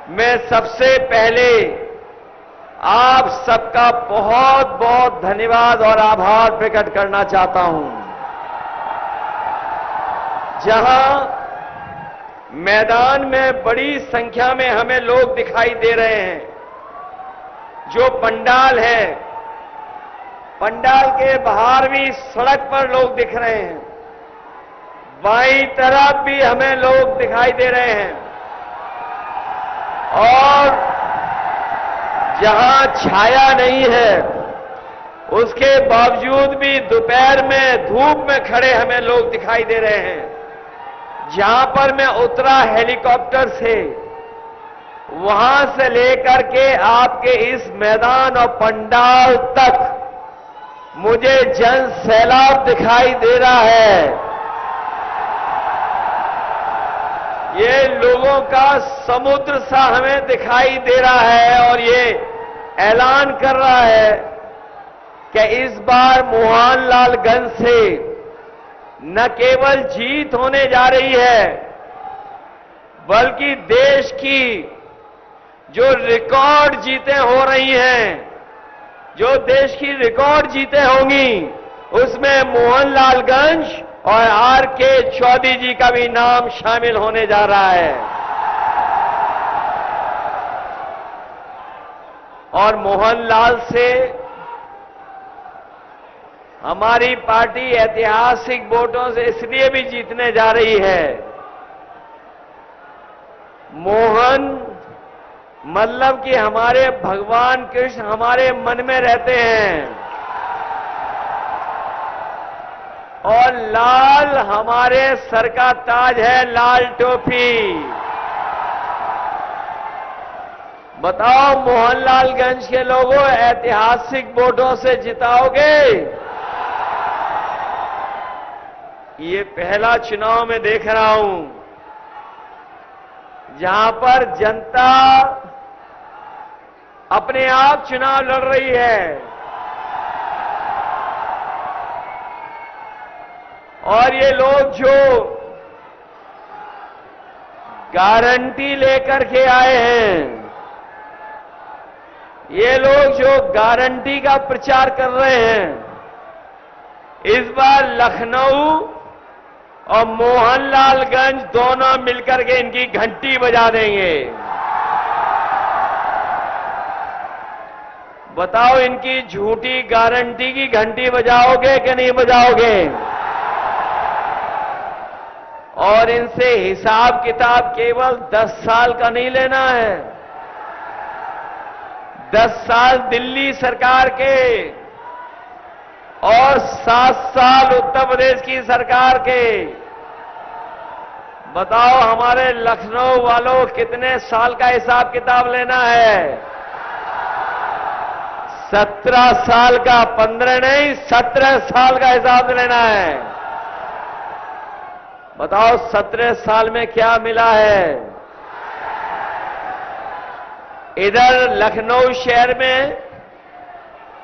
मैं सबसे पहले आप सबका बहुत बहुत धन्यवाद और आभार प्रकट करना चाहता हूं। जहां मैदान में बड़ी संख्या में हमें लोग दिखाई दे रहे हैं, जो पंडाल है, पंडाल के बाहर भी सड़क पर लोग दिख रहे हैं, बाईं तरफ भी हमें लोग दिखाई दे रहे हैं, और जहां छाया नहीं है उसके बावजूद भी दोपहर में धूप में खड़े हमें लोग दिखाई दे रहे हैं। जहां पर मैं उतरा हेलीकॉप्टर से, वहां से लेकर के आपके इस मैदान और पंडाल तक मुझे जन सैलाब दिखाई दे रहा है। ये लोगों का समुद्र सा हमें दिखाई दे रहा है और ये ऐलान कर रहा है कि इस बार मोहनलालगंज से न केवल जीत होने जा रही है, बल्कि देश की जो रिकॉर्ड जीतें हो रही हैं, जो देश की रिकॉर्ड जीतें होंगी, उसमें मोहनलालगंज और आर.के. चौधरी जी का भी नाम शामिल होने जा रहा है। और मोहनलाल से हमारी पार्टी ऐतिहासिक वोटों से इसलिए भी जीतने जा रही है। मोहन मतलब कि हमारे भगवान कृष्ण हमारे मन में रहते हैं, और लाल हमारे सर का ताज है, लाल टोपी। बताओ मोहनलालगंज के लोगों, ऐतिहासिक वोटों से जिताओगे? ये पहला चुनाव में देख रहा हूं जहां पर जनता अपने आप चुनाव लड़ रही है, और ये लोग जो गारंटी लेकर के आए हैं, ये लोग जो गारंटी का प्रचार कर रहे हैं, इस बार लखनऊ और मोहनलालगंज दोनों मिलकर के इनकी घंटी बजा देंगे। बताओ इनकी झूठी गारंटी की घंटी बजाओगे कि नहीं बजाओगे? और इनसे हिसाब किताब केवल 10 साल का नहीं लेना है। 10 साल दिल्ली सरकार के और 7 साल उत्तर प्रदेश की सरकार के। बताओ हमारे लखनऊ वालों कितने साल का हिसाब किताब लेना है? 17 साल का, 15 नहीं 17 साल का हिसाब लेना है। बताओ 17 साल में क्या मिला है? इधर लखनऊ शहर में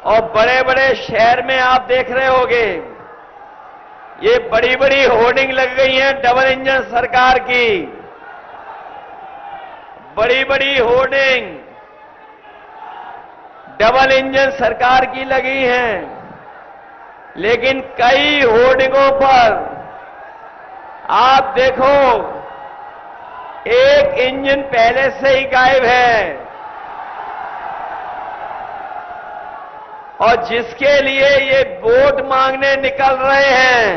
और बड़े बड़े शहर में आप देख रहे होंगे, ये बड़ी बड़ी होर्डिंग लग गई हैं डबल इंजन सरकार की। बड़ी बड़ी होर्डिंग डबल इंजन सरकार की लगी हैं, लेकिन कई होर्डिंगों पर आप देखो एक इंजन पहले से ही गायब है, और जिसके लिए ये वोट मांगने निकल रहे हैं,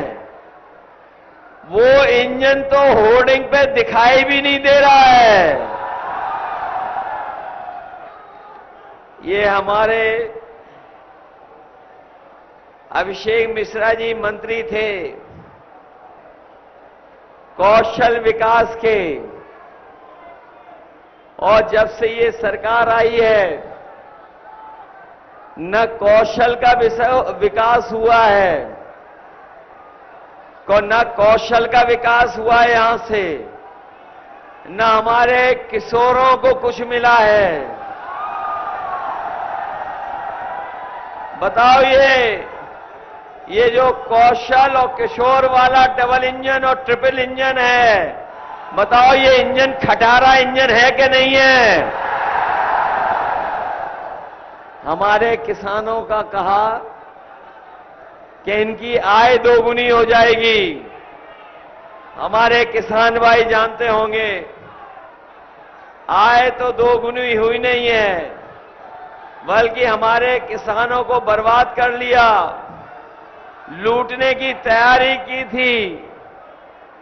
वो इंजन तो होर्डिंग पे दिखाई भी नहीं दे रहा है। ये हमारे अभिषेक मिश्रा जी मंत्री थे कौशल विकास के, और जब से ये सरकार आई है, न कौशल का विकास हुआ है, न कौशल का विकास हुआ है यहां से, न हमारे किशोरों को कुछ मिला है। बताओ ये जो कौशल और किशोर वाला डबल इंजन और ट्रिपल इंजन है, बताओ ये इंजन खटारा इंजन है कि नहीं है? हमारे किसानों का कहा कि इनकी आय दोगुनी हो जाएगी। हमारे किसान भाई जानते होंगे, आय तो दोगुनी हुई नहीं है, बल्कि हमारे किसानों को बर्बाद कर लिया। लूटने की तैयारी की थी,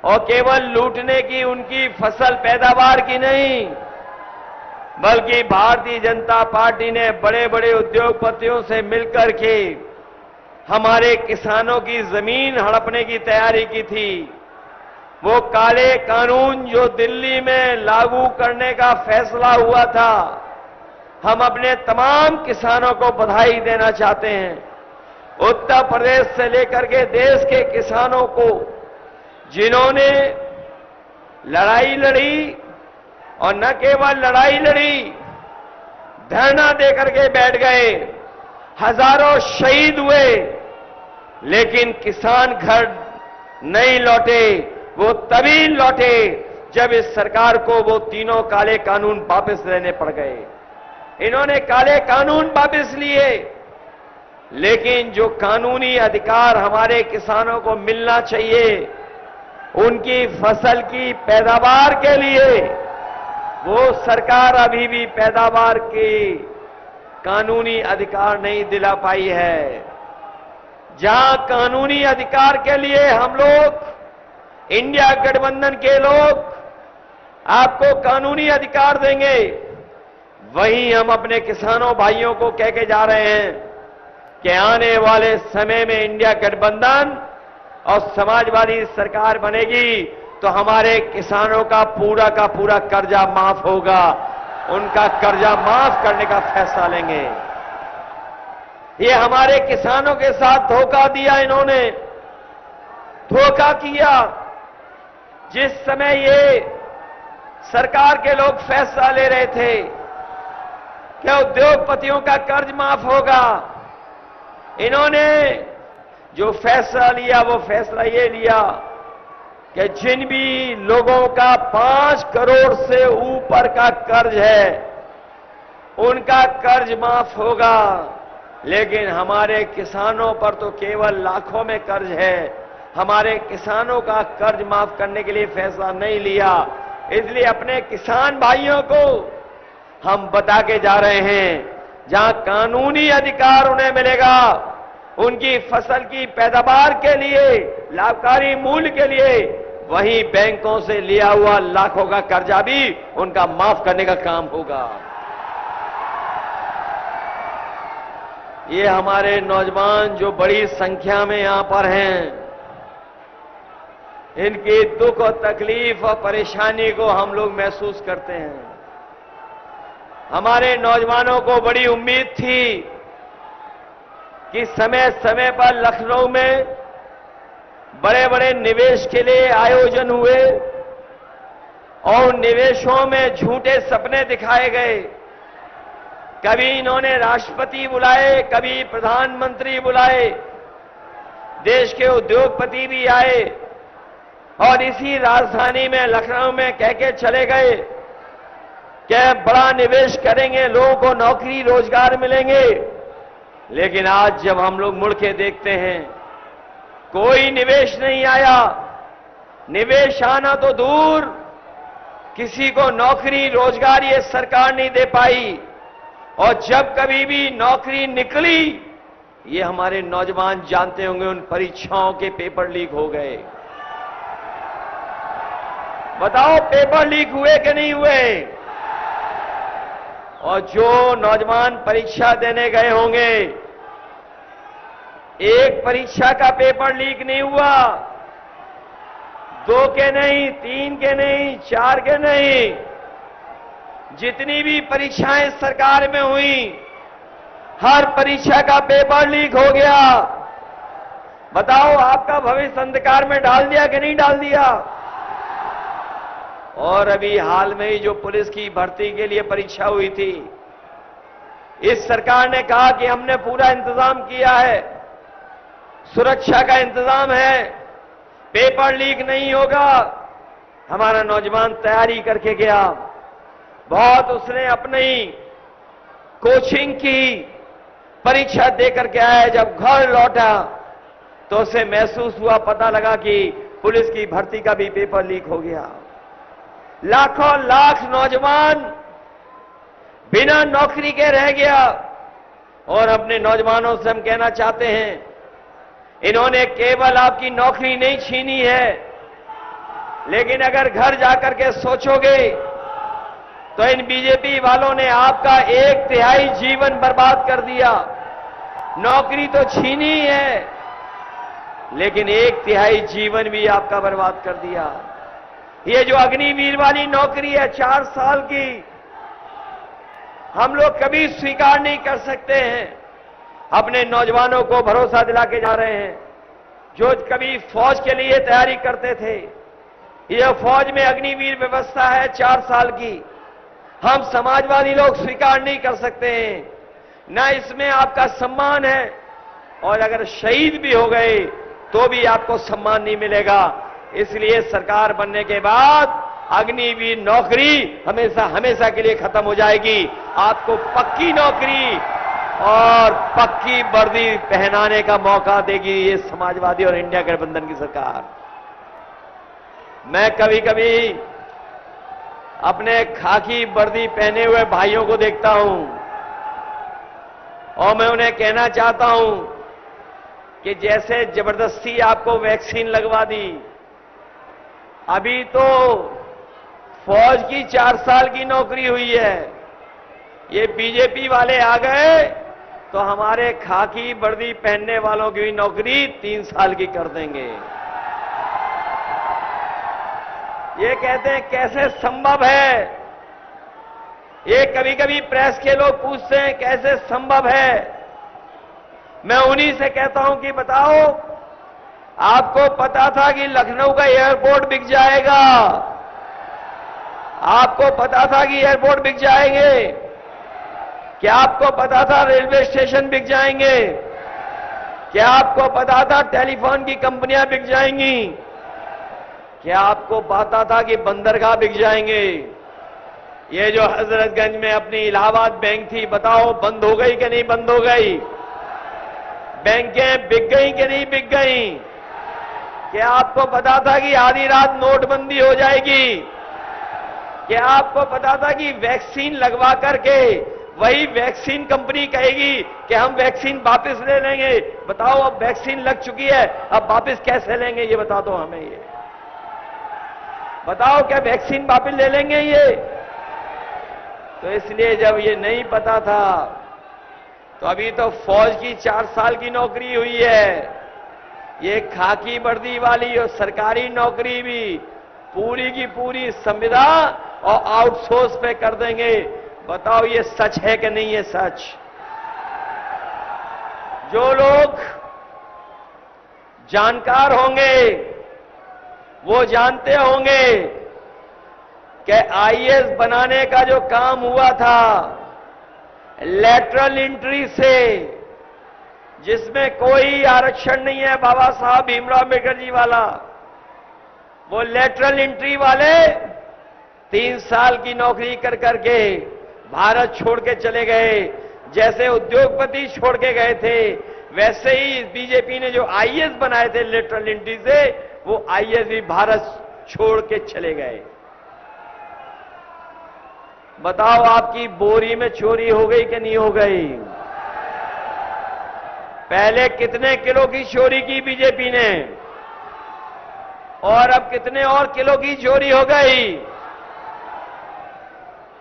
और केवल लूटने की, उनकी फसल पैदावार की नहीं, बल्कि भारतीय जनता पार्टी ने बड़े बड़े उद्योगपतियों से मिलकर के हमारे किसानों की जमीन हड़पने की तैयारी की थी। वो काले कानून जो दिल्ली में लागू करने का फैसला हुआ था, हम अपने तमाम किसानों को बधाई देना चाहते हैं। उत्तर प्रदेश से लेकर के देश के किसानों को, जिन्होंने लड़ाई लड़ी, और न केवल लड़ाई लड़ी, धरना देकर के बैठ गए, हजारों शहीद हुए, लेकिन किसान घर नहीं लौटे। वो तभी लौटे जब इस सरकार को वो तीनों काले कानून वापस लेने पड़ गए। इन्होंने काले कानून वापस लिए, लेकिन जो कानूनी अधिकार हमारे किसानों को मिलना चाहिए, उनकी फसल की पैदावार के लिए, वो सरकार अभी भी पैदावार के कानूनी अधिकार नहीं दिला पाई है। जहां कानूनी अधिकार के लिए हम लोग, इंडिया गठबंधन के लोग आपको कानूनी अधिकार देंगे, वहीं हम अपने किसानों भाइयों को कह के जा रहे हैं कि आने वाले समय में इंडिया गठबंधन और समाजवादी सरकार बनेगी तो हमारे किसानों का पूरा कर्जा माफ होगा। उनका कर्जा माफ करने का फैसला लेंगे। ये हमारे किसानों के साथ धोखा दिया, इन्होंने धोखा किया। जिस समय ये सरकार के लोग फैसला ले रहे थे कि उद्योगपतियों का कर्ज माफ होगा, इन्होंने जो फैसला लिया वो फैसला ये लिया कि जिन भी लोगों का 5 करोड़ से ऊपर का कर्ज है, उनका कर्ज माफ होगा, लेकिन हमारे किसानों पर तो केवल लाखों में कर्ज है। हमारे किसानों का कर्ज माफ करने के लिए फैसला नहीं लिया। इसलिए अपने किसान भाइयों को हम बता के जा रहे हैं, जहां कानूनी अधिकार उन्हें मिलेगा, उनकी फसल की पैदावार के लिए, लाभकारी मूल्य के लिए, वहीं बैंकों से लिया हुआ लाखों का कर्जा भी उनका माफ करने का काम होगा। ये हमारे नौजवान जो बड़ी संख्या में यहां पर हैं, इनकी दुख और तकलीफ और परेशानी को हम लोग महसूस करते हैं। हमारे नौजवानों को बड़ी उम्मीद थी कि समय समय पर लखनऊ में बड़े बड़े निवेश के लिए आयोजन हुए और निवेशों में झूठे सपने दिखाए गए। कभी इन्होंने राष्ट्रपति बुलाए, कभी प्रधानमंत्री बुलाए, देश के उद्योगपति भी आए और इसी राजधानी में लखनऊ में कह के चले गए कि बड़ा निवेश करेंगे, लोगों को नौकरी रोजगार मिलेंगे। लेकिन आज जब हम लोग मुड़ के देखते हैं, कोई निवेश नहीं आया। निवेश आना तो दूर, किसी को नौकरी रोजगार ये सरकार नहीं दे पाई। और जब कभी भी नौकरी निकली, ये हमारे नौजवान जानते होंगे, उन परीक्षाओं के पेपर लीक हो गए। बताओ पेपर लीक हुए कि नहीं हुए? और जो नौजवान परीक्षा देने गए होंगे, एक परीक्षा का पेपर लीक नहीं हुआ, 2 के नहीं, 3 के नहीं, 4 के नहीं, जितनी भी परीक्षाएं सरकार में हुई, हर परीक्षा का पेपर लीक हो गया। बताओ आपका भविष्य अंधकार में डाल दिया कि नहीं डाल दिया? और अभी हाल में ही जो पुलिस की भर्ती के लिए परीक्षा हुई थी, इस सरकार ने कहा कि हमने पूरा इंतजाम किया है, सुरक्षा का इंतजाम है, पेपर लीक नहीं होगा। हमारा नौजवान तैयारी करके गया, बहुत उसने अपनी कोचिंग की, परीक्षा देकर के आया। जब घर लौटा तो उसे महसूस हुआ, पता लगा कि पुलिस की भर्ती का भी पेपर लीक हो गया। लाखों लाख नौजवान बिना नौकरी के रह गया। और अपने नौजवानों से हम कहना चाहते हैं, इन्होंने केवल आपकी नौकरी नहीं छीनी है, लेकिन अगर घर जाकर के सोचोगे तो इन बीजेपी वालों ने आपका 1/3 जीवन बर्बाद कर दिया। नौकरी तो छीनी है, लेकिन 1/3 जीवन भी आपका बर्बाद कर दिया। ये जो अग्निवीर वाली नौकरी है 4 साल की, हम लोग कभी स्वीकार नहीं कर सकते हैं। अपने नौजवानों को भरोसा दिला के जा रहे हैं, जो कभी फौज के लिए तैयारी करते थे। यह फौज में अग्निवीर व्यवस्था है 4 साल की, हम समाजवादी लोग स्वीकार नहीं कर सकते हैं। ना इसमें आपका सम्मान है, और अगर शहीद भी हो गए तो भी आपको सम्मान नहीं मिलेगा। इसलिए सरकार बनने के बाद अग्निवीर नौकरी हमेशा हमेशा के लिए खत्म हो जाएगी। आपको पक्की नौकरी और पक्की वर्दी पहनाने का मौका देगी ये समाजवादी और इंडिया गठबंधन की सरकार। मैं कभी कभी अपने खाकी वर्दी पहने हुए भाइयों को देखता हूं और मैं उन्हें कहना चाहता हूं कि जैसे जबरदस्ती आपको वैक्सीन लगवा दी, अभी तो फौज की 4 साल की नौकरी हुई है, ये बीजेपी वाले आ गए तो हमारे खाकी वर्दी पहनने वालों की भी नौकरी 3 साल की कर देंगे। ये कहते हैं कैसे संभव है। ये कभी कभी प्रेस के लोग पूछते हैं कैसे संभव है। मैं उन्हीं से कहता हूं कि बताओ, आपको पता था कि लखनऊ का एयरपोर्ट बिक जाएगा? आपको पता था कि एयरपोर्ट बिक जाएंगे? क्या आपको पता था रेलवे स्टेशन बिक जाएंगे? क्या आपको पता था टेलीफोन की कंपनियां बिक जाएंगी? क्या आपको पता था कि बंदरगाह बिक जाएंगे? ये जो हजरतगंज में अपनी इलाहाबाद बैंक थी, बताओ बंद हो गई कि नहीं बंद हो गई? बैंकें बिक गई कि नहीं बिक गई? क्या आपको पता था कि आधी रात नोटबंदी हो जाएगी? क्या आपको पता था कि वैक्सीन लगवा करके वही वैक्सीन कंपनी कहेगी कि हम वैक्सीन वापस ले लेंगे? बताओ, अब वैक्सीन लग चुकी है, अब वापस कैसे लेंगे? ये बता दो हमें। ये बताओ, क्या वैक्सीन वापस ले लेंगे ये? तो इसलिए जब ये नहीं पता था तो अभी तो फौज की 4 साल की नौकरी हुई है, ये खाकी वर्दी वाली और सरकारी नौकरी भी पूरी की पूरी संविदा और आउटसोर्स पे कर देंगे। बताओ, ये सच है कि नहीं? ये सच। जो लोग जानकार होंगे वो जानते होंगे कि आईएएस बनाने का जो काम हुआ था लेटरल एंट्री से, जिसमें कोई आरक्षण नहीं है, बाबा साहब भीमराव अम्बेडकर जी वाला, वो लेटरल एंट्री वाले 3 साल की नौकरी कर करके भारत छोड़ के चले गए। जैसे उद्योगपति छोड़ के गए थे, वैसे ही बीजेपी ने जो आईएएस बनाए थे लेटरल एंट्री से, वो आईएएस भी भारत छोड़ के चले गए। बताओ, आपकी बोरी में चोरी हो गई कि नहीं हो गई? पहले कितने किलो की चोरी की बीजेपी ने, और अब कितने और किलो की चोरी हो गई?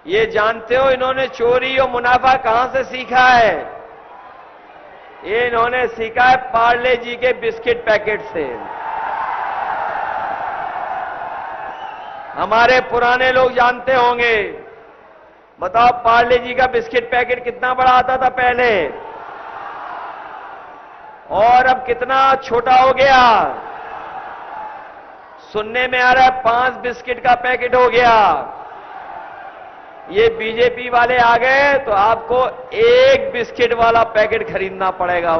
ये जानते हो इन्होंने चोरी और मुनाफा कहां से सीखा है? ये इन्होंने सीखा है पार्ले जी के बिस्किट पैकेट से। हमारे पुराने लोग जानते होंगे। बताओ, पार्ले जी का बिस्किट पैकेट कितना बड़ा आता था पहले, और अब कितना छोटा हो गया? सुनने में आ रहा है 5 बिस्किट का पैकेट हो गया। ये बीजेपी वाले आ गए तो आपको 1 बिस्किट वाला पैकेट खरीदना पड़ेगा।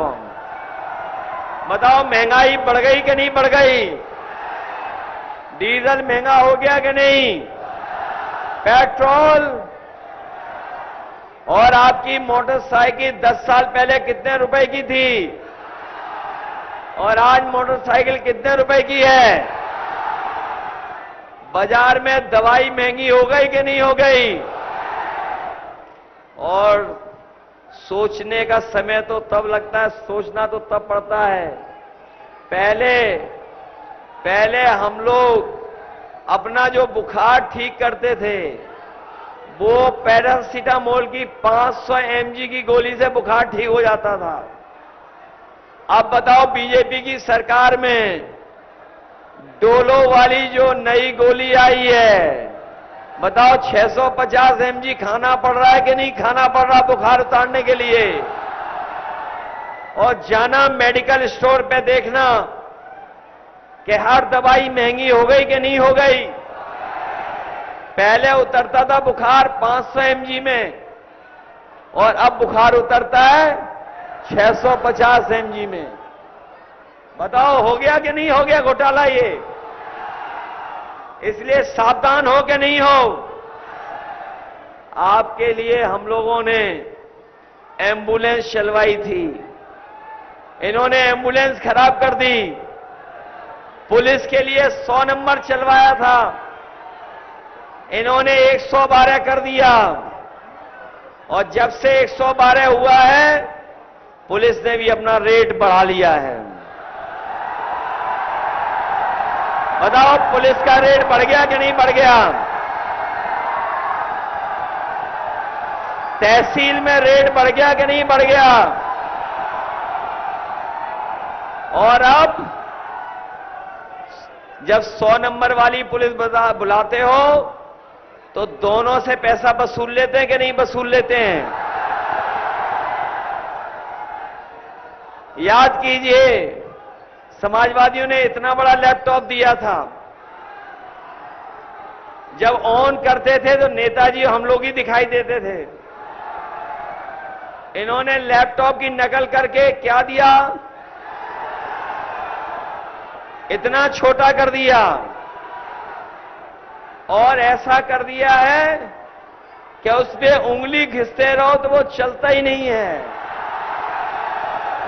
बताओ, महंगाई बढ़ गई कि नहीं बढ़ गई? डीजल महंगा हो गया कि नहीं? पेट्रोल और आपकी मोटरसाइकिल 10 साल पहले कितने रुपए की थी और आज मोटरसाइकिल कितने रुपए की है? बाजार में दवाई महंगी हो गई कि नहीं हो गई? और सोचने का समय तो तब लगता है, सोचना तो तब पड़ता है। पहले हम लोग अपना जो बुखार ठीक करते थे वो पैरासीटामोल की 500 mg की गोली से बुखार ठीक हो जाता था। अब बताओ बीजेपी की सरकार में डोलो वाली जो नई गोली आई है, बताओ 650 mg खाना पड़ रहा है कि नहीं खाना पड़ रहा बुखार उतारने के लिए? और जाना मेडिकल स्टोर पे देखना कि हर दवाई महंगी हो गई कि नहीं हो गई? पहले उतरता था बुखार 500 mg में और अब बुखार उतरता है 650 mg में। बताओ हो गया कि नहीं हो गया घोटाला ये? इसलिए सावधान हो कि नहीं हो? आपके लिए हम लोगों ने एम्बुलेंस चलवाई थी, इन्होंने एम्बुलेंस खराब कर दी। पुलिस के लिए 100 नंबर चलवाया था, इन्होंने 112 कर दिया। और जब से 112 हुआ है पुलिस ने भी अपना रेट बढ़ा लिया है। बताओ पुलिस का रेट बढ़ गया कि नहीं बढ़ गया? तहसील में रेट बढ़ गया कि नहीं बढ़ गया? और अब जब 100 नंबर वाली पुलिस बुलाते हो तो दोनों से पैसा वसूल लेते हैं कि नहीं वसूल लेते हैं? याद कीजिए, समाजवादियों ने इतना बड़ा लैपटॉप दिया था, जब ऑन करते थे तो नेताजी हम लोग ही दिखाई देते थे। इन्होंने लैपटॉप की नकल करके क्या दिया, इतना छोटा कर दिया और ऐसा कर दिया है कि उस पे उंगली घिसते रहो तो वो चलता ही नहीं है।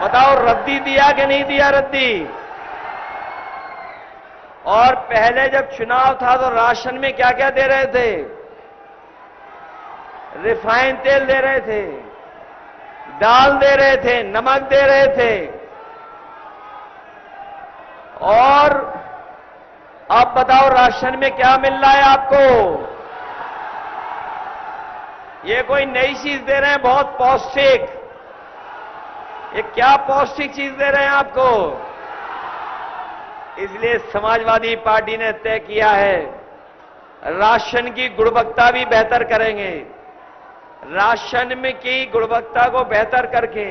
बताओ रद्दी दिया कि नहीं दिया रद्दी? और पहले जब चुनाव था तो राशन में क्या क्या दे रहे थे? रिफाइंड तेल दे रहे थे, दाल दे रहे थे, नमक दे रहे थे। और अब बताओ राशन में क्या मिल रहा है आपको? ये कोई नई चीज दे रहे हैं, बहुत पौष्टिक। ये क्या पौष्टिक चीज दे रहे हैं आपको? इसलिए समाजवादी पार्टी ने तय किया है राशन की गुणवत्ता भी बेहतर करेंगे। राशन में की गुणवत्ता को बेहतर करके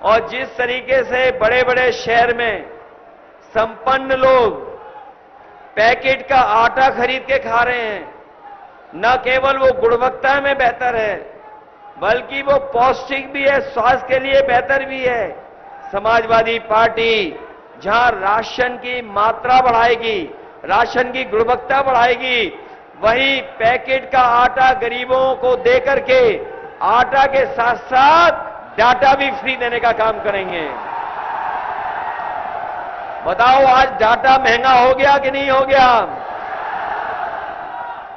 और जिस तरीके से बड़े बड़े शहर में संपन्न लोग पैकेट का आटा खरीद के खा रहे हैं, न केवल वो गुणवत्ता में बेहतर है बल्कि वो पौष्टिक भी है, स्वास्थ्य के लिए बेहतर भी है। समाजवादी पार्टी जहां राशन की मात्रा बढ़ाएगी, राशन की गुणवत्ता बढ़ाएगी, वहीं पैकेट का आटा गरीबों को दे करके आटा के साथ साथ डाटा भी फ्री देने का काम करेंगे। बताओ आज डाटा महंगा हो गया कि नहीं हो गया?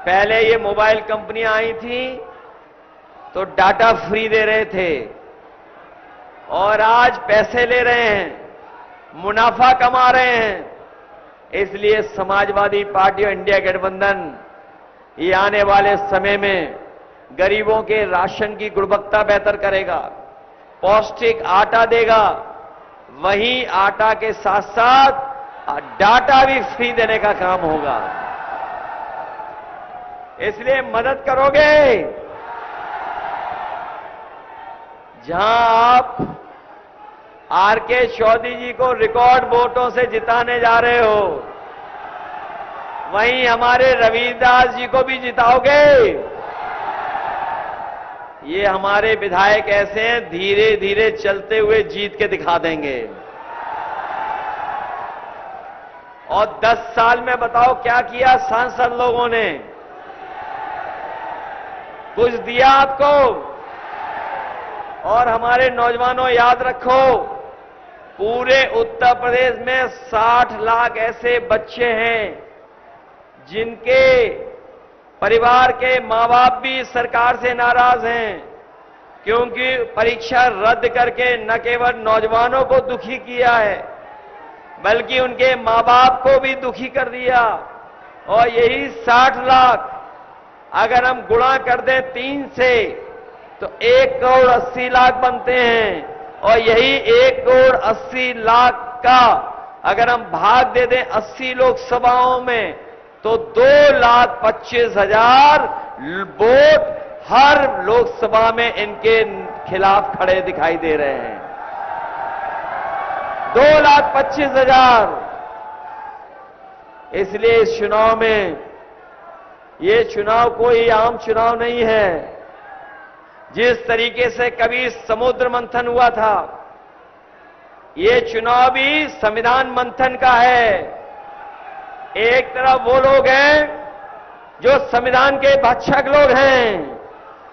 पहले ये मोबाइल कंपनियां आई थी तो डाटा फ्री दे रहे थे और आज पैसे ले रहे हैं, मुनाफा कमा रहे हैं। इसलिए समाजवादी पार्टी और इंडिया गठबंधन ये आने वाले समय में गरीबों के राशन की गुणवत्ता बेहतर करेगा, पौष्टिक आटा देगा, वहीं आटा के साथ साथ डाटा भी फ्री देने का काम होगा। इसलिए मदद करोगे? जहां आप आर.के. चौधरी जी को रिकॉर्ड वोटों से जिताने जा रहे हो, वहीं हमारे रविदास जी को भी जिताओगे? ये हमारे विधायक ऐसे हैं, धीरे धीरे चलते हुए जीत के दिखा देंगे। और 10 साल में बताओ क्या किया सांसद लोगों ने? कुछ दिया आपको? और हमारे नौजवानों याद रखो, पूरे उत्तर प्रदेश में 60 लाख ऐसे बच्चे हैं जिनके परिवार के मां बाप भी सरकार से नाराज हैं, क्योंकि परीक्षा रद्द करके न केवल नौजवानों को दुखी किया है बल्कि उनके मां बाप को भी दुखी कर दिया। और यही 60 लाख अगर हम गुणा कर दें 3 से तो 1 करोड़ 80 लाख बनते हैं। और यही 1 करोड़ 80 लाख का अगर हम भाग दे दें 80 लोकसभाओं में तो 2,25,000 वोट हर लोकसभा में इनके खिलाफ खड़े दिखाई दे रहे हैं। 2,25,000। इसलिए इस चुनाव में, ये चुनाव कोई आम चुनाव नहीं है। जिस तरीके से कभी समुद्र मंथन हुआ था, ये चुनाव भी संविधान मंथन का है। एक तरफ वो लोग हैं जो संविधान के भक्षक लोग हैं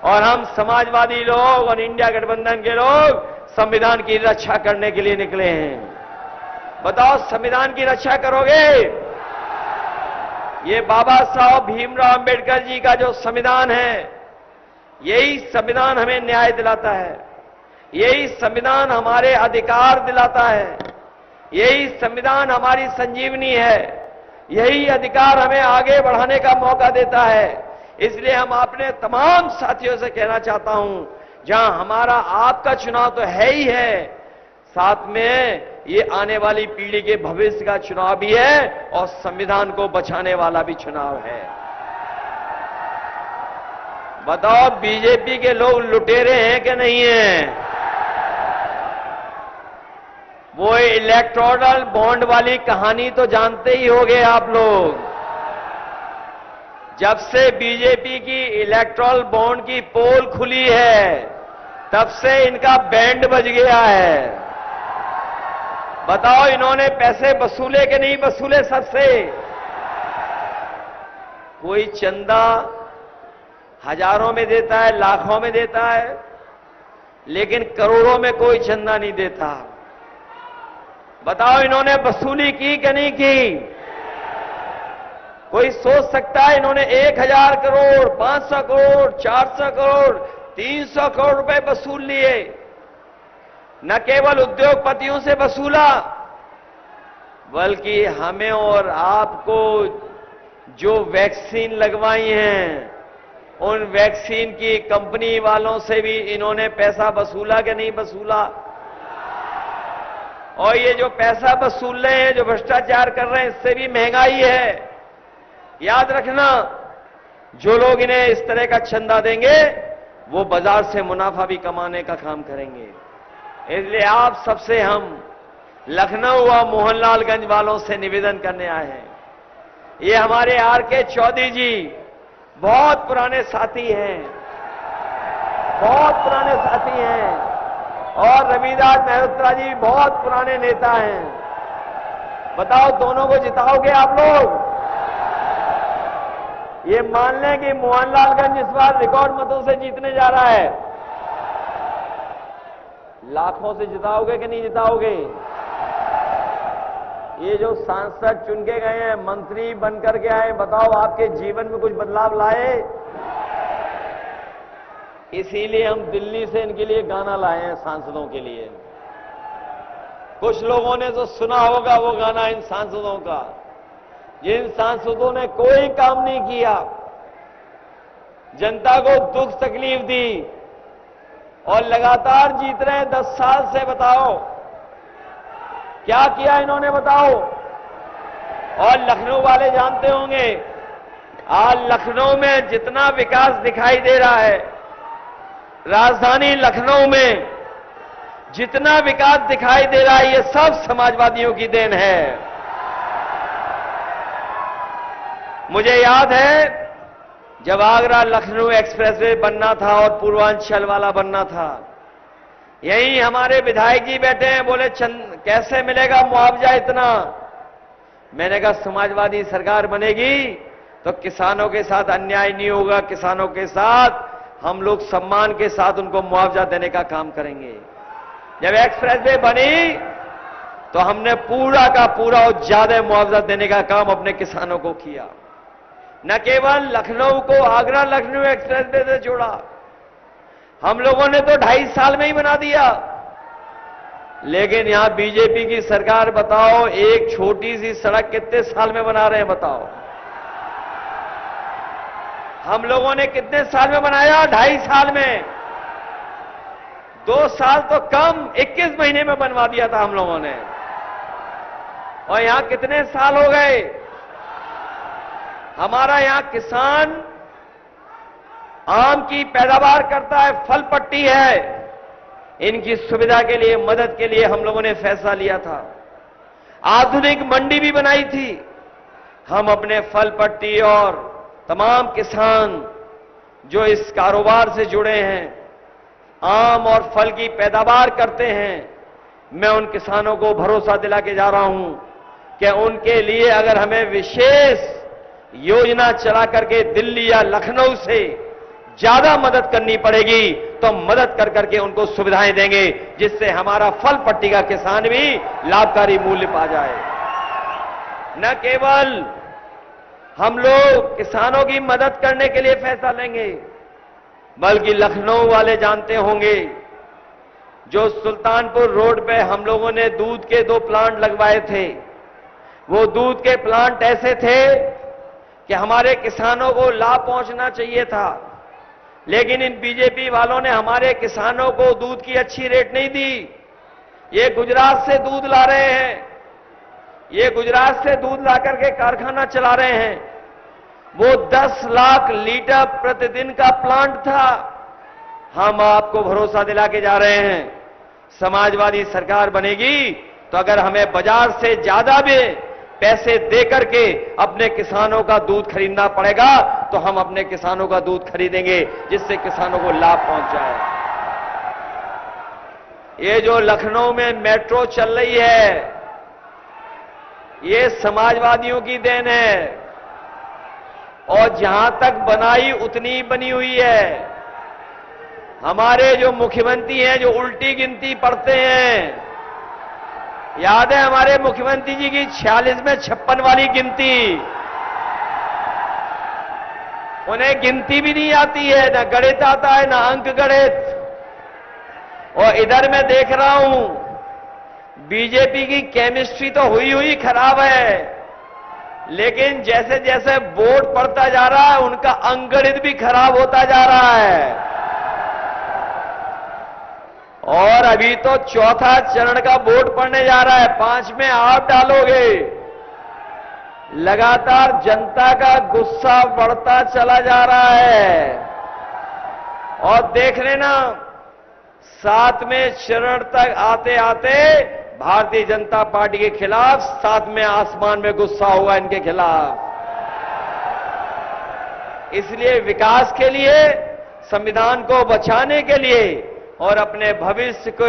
और हम समाजवादी लोग और इंडिया गठबंधन के लोग संविधान की रक्षा करने के लिए निकले हैं। बताओ, संविधान की रक्षा करोगे? ये बाबा साहब भीमराव अंबेडकर जी का जो संविधान है, यही संविधान हमें न्याय दिलाता है, यही संविधान हमारे अधिकार दिलाता है, यही संविधान हमारी संजीवनी है, यही अधिकार हमें आगे बढ़ाने का मौका देता है। इसलिए हम अपने तमाम साथियों से कहना चाहता हूं, जहां हमारा आपका चुनाव तो है ही है, साथ में ये आने वाली पीढ़ी के भविष्य का चुनाव भी है और संविधान को बचाने वाला भी चुनाव है। बताओ, बीजेपी के लोग लुटेरे हैं कि नहीं हैं? वो इलेक्टोरल बॉन्ड वाली कहानी तो जानते ही होंगे आप लोग। जब से बीजेपी की इलेक्टोरल बॉन्ड की पोल खुली है, तब से इनका बैंड बज गया है। बताओ, इन्होंने पैसे वसूले कि नहीं वसूले सबसे? कोई चंदा हजारों में देता है, लाखों में देता है, लेकिन करोड़ों में कोई चंदा नहीं देता। बताओ, इन्होंने वसूली की कि नहीं की? कोई सोच सकता है इन्होंने 1,000 करोड़, 500 करोड़, 400 करोड़, 300 करोड़ रुपए वसूल लिए? न केवल उद्योगपतियों से वसूला, बल्कि हमें और आपको जो वैक्सीन लगवाई हैं, उन वैक्सीन की कंपनी वालों से भी इन्होंने पैसा वसूला कि नहीं वसूला? और ये जो पैसा वसूल रहे हैं, जो भ्रष्टाचार कर रहे हैं, इससे भी महंगाई है। याद रखना, जो लोग इन्हें इस तरह का चंदा देंगे वो बाजार से मुनाफा भी कमाने का काम करेंगे। इसलिए आप सबसे हम लखनऊ और मोहनलालगंज वालों से निवेदन करने आए हैं। ये हमारे आर.के. चौधरी जी बहुत पुराने साथी हैं, बहुत पुराने साथी हैं, और रविदास मेहरोत्रा जी बहुत पुराने नेता हैं। बताओ, दोनों को जिताओगे आप लोग? ये मान लें कि मोहनलालगंज इस बार रिकॉर्ड मतों से जीतने जा रहा है। लाखों से जिताओगे कि नहीं जिताओगे? ये जो सांसद चुन के गए हैं, मंत्री बनकर के आए, बताओ आपके जीवन में कुछ बदलाव लाए? इसीलिए हम दिल्ली से इनके लिए गाना लाए हैं, सांसदों के लिए। कुछ लोगों ने तो सुना होगा वो गाना इन सांसदों का, जिन सांसदों ने कोई काम नहीं किया, जनता को दुख तकलीफ दी और लगातार जीत रहे हैं 10 साल से। बताओ क्या किया इन्होंने, बताओ। और लखनऊ वाले जानते होंगे, आज लखनऊ में जितना विकास दिखाई दे रहा है, राजधानी लखनऊ में जितना विकास दिखाई दे रहा है, ये सब समाजवादियों की देन है। मुझे याद है जब आगरा लखनऊ एक्सप्रेसवे बनना था और पूर्वांचल वाला बनना था, यहीं हमारे विधायक जी बैठे हैं, बोले कैसे मिलेगा मुआवजा इतना? मैंने कहा समाजवादी सरकार बनेगी तो किसानों के साथ अन्याय नहीं होगा, किसानों के साथ हम लोग सम्मान के साथ उनको मुआवजा देने का काम करेंगे। जब एक्सप्रेसवे बनी तो हमने पूरा का पूरा और ज्यादा मुआवजा देने का काम अपने किसानों को किया। न केवल लखनऊ को आगरा लखनऊ एक्सप्रेसवे से जोड़ा, हम लोगों ने तो 2.5 साल में ही बना दिया। लेकिन यहां बीजेपी की सरकार, बताओ एक छोटी सी सड़क कितने साल में बना रहे हैं बताओ? हम लोगों ने कितने साल में बनाया? 2.5 साल में। 2 साल तो कम, 21 महीने में बनवा दिया था हम लोगों ने। और यहां कितने साल हो गए? हमारा यहां किसान आम की पैदावार करता है, फल पट्टी है, इनकी सुविधा के लिए, मदद के लिए हम लोगों ने फैसला लिया था। आधुनिक मंडी भी बनाई थी। हम अपने फल पट्टी और तमाम किसान जो इस कारोबार से जुड़े हैं, आम और फल की पैदावार करते हैं, मैं उन किसानों को भरोसा दिला के जा रहा हूं कि उनके लिए अगर हमें विशेष योजना चला करके दिल्ली या लखनऊ से ज्यादा मदद करनी पड़ेगी तो मदद कर करके उनको सुविधाएं देंगे, जिससे हमारा फल पट्टी का किसान भी लाभकारी मूल्य पा जाए। न केवल हम लोग किसानों की मदद करने के लिए फैसला लेंगे, बल्कि लखनऊ वाले जानते होंगे, जो सुल्तानपुर रोड पे हम लोगों ने दूध के 2 प्लांट लगवाए थे, वो दूध के प्लांट ऐसे थे कि हमारे किसानों को लाभ पहुंचना चाहिए था, लेकिन इन बीजेपी वालों ने हमारे किसानों को दूध की अच्छी रेट नहीं दी। ये गुजरात से दूध ला रहे हैं, ये गुजरात से दूध ला करके कारखाना चला रहे हैं। वो 10 लाख लीटर प्रतिदिन का प्लांट था। हम आपको भरोसा दिला के जा रहे हैं, समाजवादी सरकार बनेगी तो अगर हमें बाजार से ज्यादा भी पैसे दे करके अपने किसानों का दूध खरीदना पड़ेगा तो हम अपने किसानों का दूध खरीदेंगे, जिससे किसानों को लाभ पहुंच जाए। ये जो लखनऊ में मेट्रो चल रही है, ये समाजवादियों की देन है, और जहां तक बनाई उतनी बनी हुई है। हमारे जो मुख्यमंत्री हैं, जो उल्टी गिनती पढ़ते हैं, याद है हमारे मुख्यमंत्री जी की 46 में 56 वाली गिनती, उन्हें गिनती भी नहीं आती है, ना गणित आता है, ना अंक गणित। और इधर मैं देख रहा हूं बीजेपी की केमिस्ट्री तो हुई खराब है, लेकिन जैसे जैसे बोर्ड पढ़ता जा रहा है उनका अंक गणित भी खराब होता जा रहा है। और अभी तो 4था चरण का बोर्ड पढ़ने जा रहा है, 5 में आप डालोगे। लगातार जनता का गुस्सा बढ़ता चला जा रहा है। और देख लेना 7वें चरण तक आते आते भारतीय जनता पार्टी के खिलाफ 7वें आसमान में गुस्सा होगा इनके खिलाफ। इसलिए विकास के लिए, संविधान को बचाने के लिए और अपने भविष्य को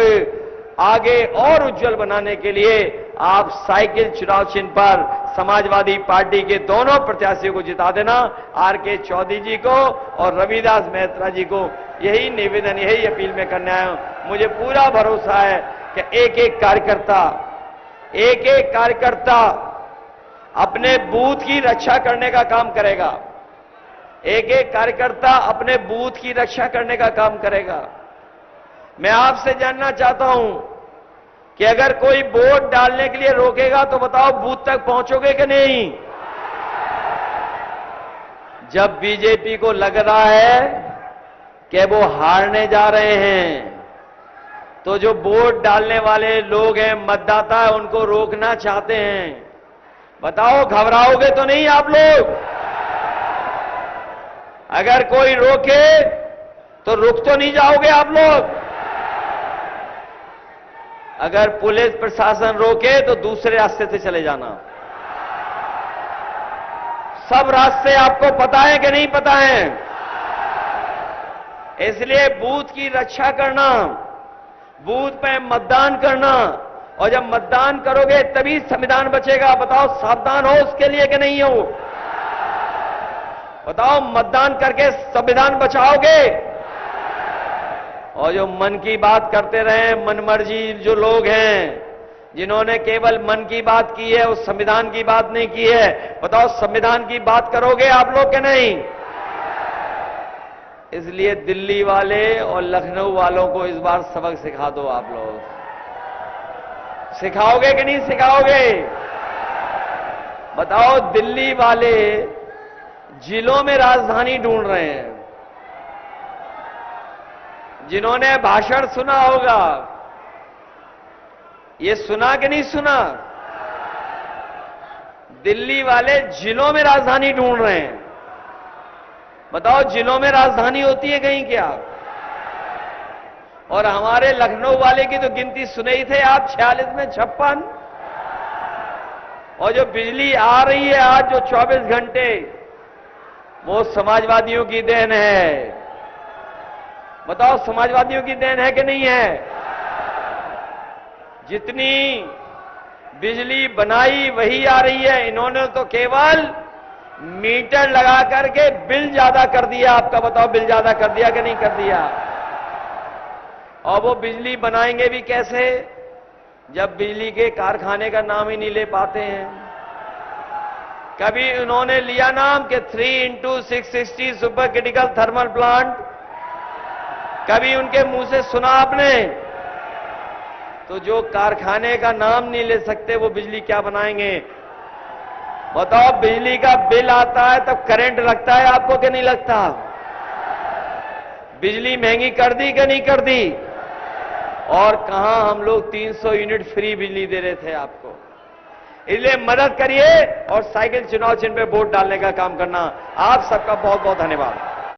आगे और उज्जवल बनाने के लिए आप साइकिल चुनाव चिन्ह पर समाजवादी पार्टी के दोनों प्रत्याशियों को जिता देना। आर.के. चौधरी जी को और रविदास मेहता जी को यही निवेदन, यही अपील में करने आया हूं। मुझे पूरा भरोसा है कि एक एक कार्यकर्ता अपने बूथ की रक्षा करने का काम करेगा। एक एक कार्यकर्ता अपने बूथ की रक्षा करने का काम करेगा। मैं आपसे जानना चाहता हूं कि अगर कोई वोट डालने के लिए रोकेगा तो बताओ बूथ तक पहुंचोगे कि नहीं? जब बीजेपी को लग रहा है कि वो हारने जा रहे हैं, तो जो वोट डालने वाले लोग हैं, मतदाता है, उनको रोकना चाहते हैं। बताओ घबराओगे तो नहीं आप लोग? अगर कोई रोके तो रुक तो नहीं जाओगे आप लोग? अगर पुलिस प्रशासन रोके तो दूसरे रास्ते से चले जाना। सब रास्ते आपको पता है कि नहीं पता है? इसलिए बूथ की रक्षा करना, बूथ पे मतदान करना और जब मतदान करोगे तभी संविधान बचेगा। बताओ सावधान हो उसके लिए कि नहीं हो? बताओ मतदान करके संविधान बचाओगे? और जो मन की बात करते रहे, मनमर्जी जो लोग हैं, जिन्होंने केवल मन की बात की है, उस संविधान की बात नहीं की है, बताओ संविधान की बात करोगे आप लोग के नहीं? इसलिए दिल्ली वाले और लखनऊ वालों को इस बार सबक सिखा दो। आप लोग सिखाओगे कि नहीं सिखाओगे? बताओ दिल्ली वाले जिलों में राजधानी ढूंढ रहे हैं। जिन्होंने भाषण सुना होगा, ये सुना कि नहीं सुना? दिल्ली वाले जिलों में राजधानी ढूंढ रहे हैं। बताओ जिलों में राजधानी होती है कहीं क्या? और हमारे लखनऊ वाले की तो गिनती सुने ही थे आप, 46 में 56। और जो बिजली आ रही है आज जो 24 घंटे, वो समाजवादियों की देन है। बताओ समाजवादियों की देन है कि नहीं है? जितनी बिजली बनाई वही आ रही है। इन्होंने तो केवल मीटर लगा करके बिल ज्यादा कर दिया आपका। बताओ बिल ज्यादा कर दिया कि नहीं कर दिया? और वो बिजली बनाएंगे भी कैसे, जब बिजली के कारखाने का नाम ही नहीं ले पाते हैं। कभी उन्होंने लिया नाम कि 3x660 super critical thermal plant, कभी उनके मुंह से सुना आपने? तो जो कारखाने का नाम नहीं ले सकते वो बिजली क्या बनाएंगे? बताओ बिजली का बिल आता है तब करंट लगता है आपको कि नहीं लगता? बिजली महंगी कर दी कि नहीं कर दी? और कहां हम लोग 300 यूनिट फ्री बिजली दे रहे थे आपको। इसलिए मदद करिए और साइकिल चुनाव चिन्ह पे वोट डालने का काम करना। आप सबका बहुत बहुत धन्यवाद।